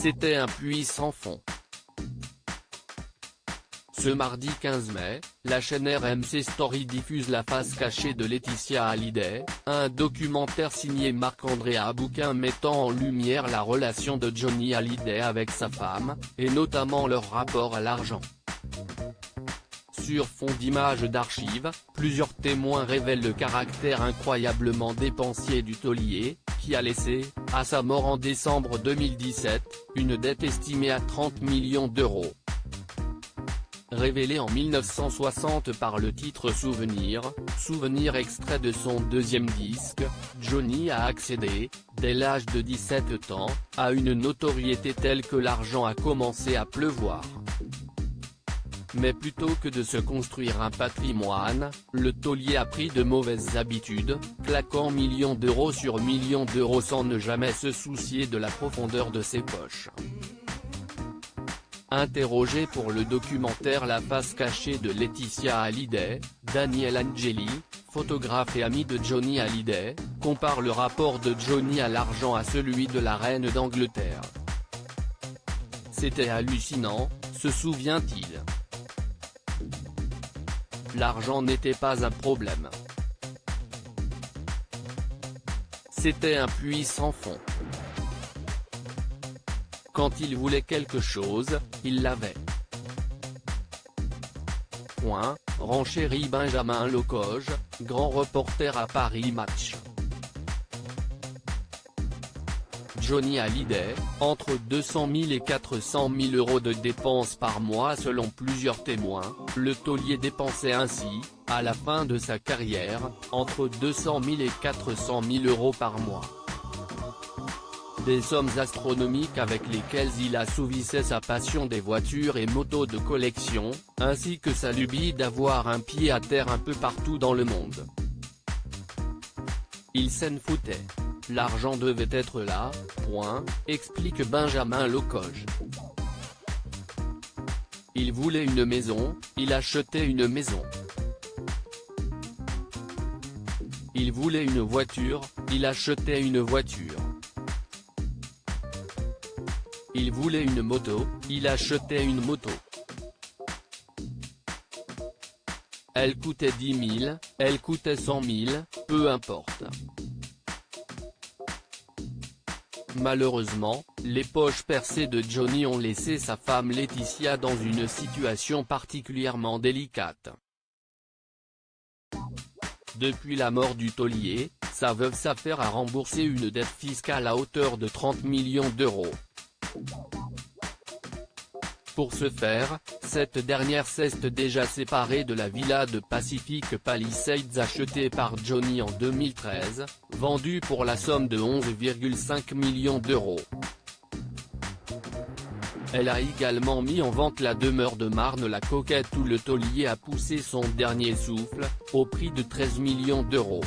C'était un puits sans fond. Ce mardi 15 mai, la chaîne RMC Story diffuse la face cachée de Laetitia Hallyday, un documentaire signé Marc-André Abouquin mettant en lumière la relation de Johnny Hallyday avec sa femme, et notamment leur rapport à l'argent. Sur fond d'images d'archives, plusieurs témoins révèlent le caractère incroyablement dépensier du taulier, qui a laissé, à sa mort en décembre 2017, une dette estimée à 30 millions d'euros. Révélé en 1960 par le titre Souvenir extrait de son deuxième disque, Johnny a accédé, dès l'âge de 17 ans, à une notoriété telle que l'argent a commencé à pleuvoir. Mais plutôt que de se construire un patrimoine, le taulier a pris de mauvaises habitudes, claquant millions d'euros sur millions d'euros sans ne jamais se soucier de la profondeur de ses poches. Interrogé pour le documentaire La face cachée de Laetitia Hallyday, Daniel Angeli, photographe et ami de Johnny Hallyday, compare le rapport de Johnny à l'argent à celui de la reine d'Angleterre. C'était hallucinant, se souvient-il. L'argent n'était pas un problème. C'était un puits sans fond. Quand il voulait quelque chose, il l'avait. Renchérit Benjamin Locoge, grand reporter à Paris Match. Johnny Hallyday, entre 200 000 et 400 000 euros de dépenses par mois selon plusieurs témoins, le taulier dépensait ainsi, à la fin de sa carrière, entre 200 000 et 400 000 euros par mois. Des sommes astronomiques avec lesquelles il assouvissait sa passion des voitures et motos de collection, ainsi que sa lubie d'avoir un pied à terre un peu partout dans le monde. Il s'en foutait. L'argent devait être là, explique Benjamin Locoge. Il voulait une maison, il achetait une maison. Il voulait une voiture, il achetait une voiture. Il voulait une moto, il achetait une moto. Elle coûtait 10 000, elle coûtait 100 000, peu importe. Malheureusement, les poches percées de Johnny ont laissé sa femme Laetitia dans une situation particulièrement délicate. Depuis la mort du taulier, sa veuve s'affaire à rembourser une dette fiscale à hauteur de 30 millions d'euros. Pour ce faire, cette dernière s'est déjà séparée de la villa de Pacific Palisades achetée par Johnny en 2013, vendue pour la somme de 11,5 millions d'euros. Elle a également mis en vente la demeure de Marne-la-Coquette où le taulier a poussé son dernier souffle, au prix de 13 millions d'euros.